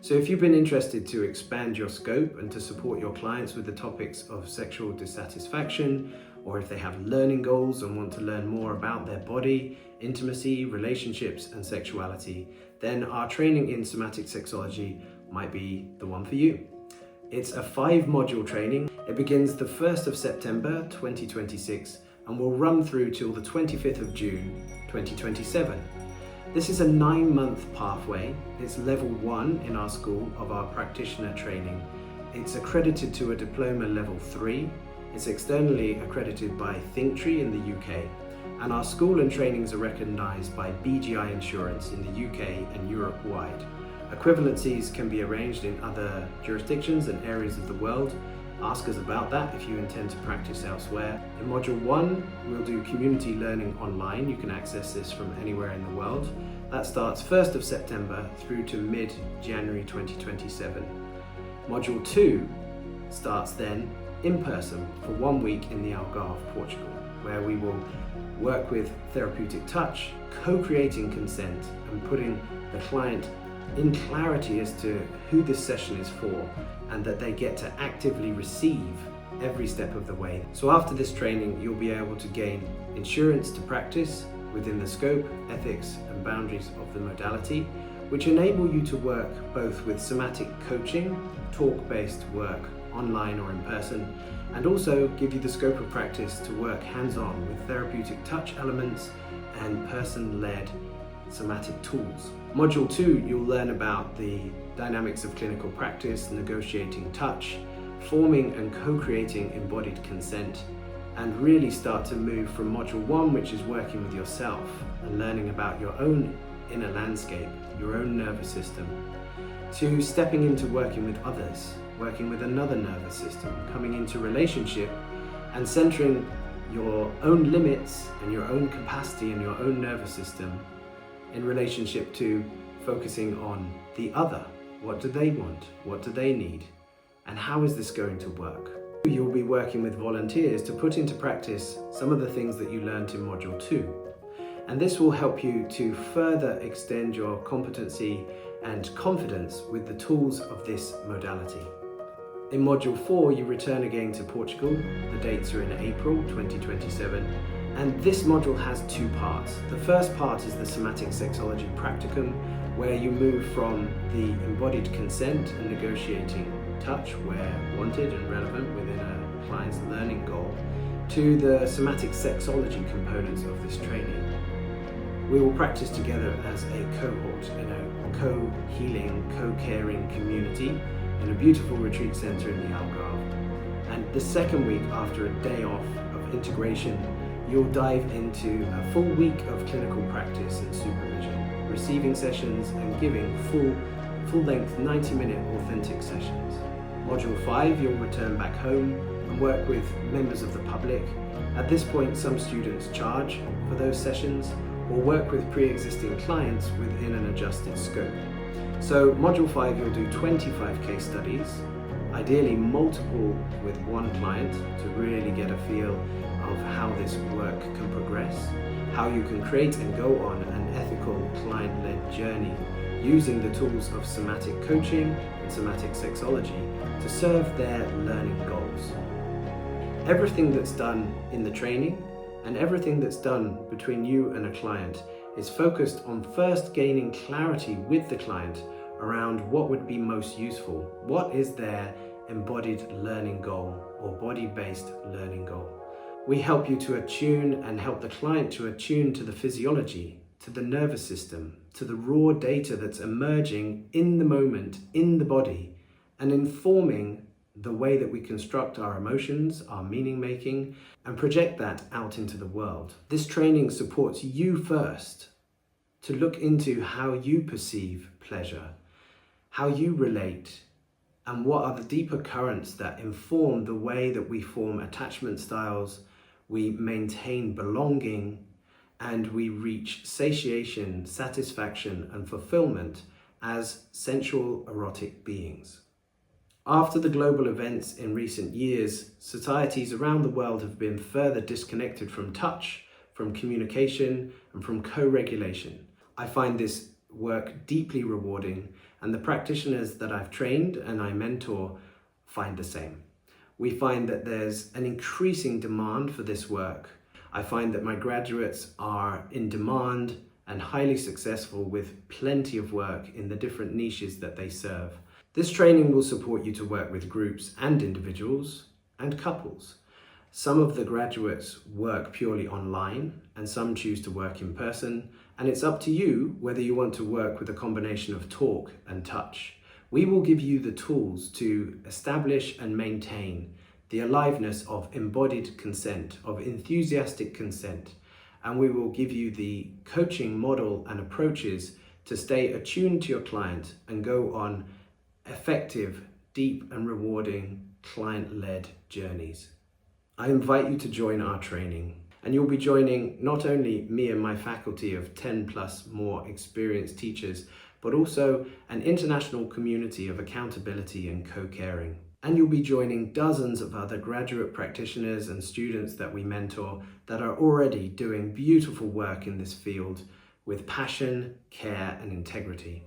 So if you've been interested to expand your scope and to support your clients with the topics of sexual dissatisfaction, or if they have learning goals and want to learn more about their body, intimacy, relationships and sexuality, then our training in somatic sexology might be the one for you. It's a 5-module training. It begins the 1st of September 2026 and will run through till the 25th of June 2027. This is a 9-month pathway. It's level 1 in our school of our practitioner training. It's accredited to a diploma level 3. It's externally accredited by Thinktree in the UK. And our school and trainings are recognised by BGI Insurance in the UK and Europe-wide. Equivalencies can be arranged in other jurisdictions and areas of the world. Ask us about that if you intend to practice elsewhere. In Module 1, we'll do community learning online. You can access this from anywhere in the world. That starts 1st of September through to mid-January 2027. Module 2 starts then in person for 1 week in the Algarve, Portugal, where we will work with therapeutic touch, co-creating consent and putting the client in clarity as to who this session is for and that they get to actively receive every step of the way. So after this training, you'll be able to gain insurance to practice within the scope, ethics and boundaries of the modality, which enable you to work both with somatic coaching, talk-based work online or in person, and also give you the scope of practice to work hands-on with therapeutic touch elements and person-led somatic tools. Module 2, you'll learn about the dynamics of clinical practice, negotiating touch, forming and co-creating embodied consent, and really start to move from Module 1, which is working with yourself and learning about your own inner landscape, your own nervous system, to stepping into working with others, working with another nervous system, coming into relationship and centering your own limits and your own capacity and your own nervous system in relationship to focusing on the other. What do they want? What do they need? And how is this going to work? You'll be working with volunteers to put into practice some of the things that you learned in Module 2. And this will help you to further extend your competency and confidence with the tools of this modality. In Module 4, you return again to Portugal. The dates are in April 2027. And this module has 2 parts. The first part is the somatic sexology practicum, where you move from the embodied consent and negotiating touch where wanted and relevant within a client's learning goal, to the somatic sexology components of this training. We will practice together as a cohort in a co-healing, co-caring community in a beautiful retreat centre in the Algarve. And the second week, after a day off of integration, you'll dive into a full week of clinical practice and supervision, receiving sessions and giving full-length 90-minute authentic sessions. Module 5, you'll return back home and work with members of the public. At this point, some students charge for those sessions or work with pre-existing clients within an adjusted scope. So Module 5, you'll do 25 case studies, ideally multiple with one client to really get a feel of how this work can progress, how you can create and go on an ethical client-led journey using the tools of somatic coaching and somatic sexology to serve their learning goals. Everything that's done in the training and everything that's done between you and a client is focused on first gaining clarity with the client around what would be most useful. What is their embodied learning goal or body-based learning goal? We help you to attune and help the client to attune to the physiology, to the nervous system, to the raw data that's emerging in the moment, in the body, and informing the way that we construct our emotions, our meaning making, and project that out into the world. This training supports you first to look into how you perceive pleasure, how you relate, and what are the deeper currents that inform the way that we form attachment styles, we maintain belonging, and we reach satiation, satisfaction, and fulfillment as sensual erotic beings. After the global events in recent years, societies around the world have been further disconnected from touch, from communication, and from co-regulation. I find this work deeply rewarding and the practitioners that I've trained and I mentor find the same. We find that there's an increasing demand for this work. I find that my graduates are in demand and highly successful with plenty of work in the different niches that they serve. This training will support you to work with groups and individuals and couples. Some of the graduates work purely online and some choose to work in person, and it's up to you whether you want to work with a combination of talk and touch. We will give you the tools to establish and maintain the aliveness of embodied consent, of enthusiastic consent, and we will give you the coaching model and approaches to stay attuned to your client and go on effective, deep and rewarding client-led journeys. I invite you to join our training, and you'll be joining not only me and my faculty of 10 plus more experienced teachers, but also an international community of accountability and co-caring. And you'll be joining dozens of other graduate practitioners and students that we mentor that are already doing beautiful work in this field with passion, care and integrity.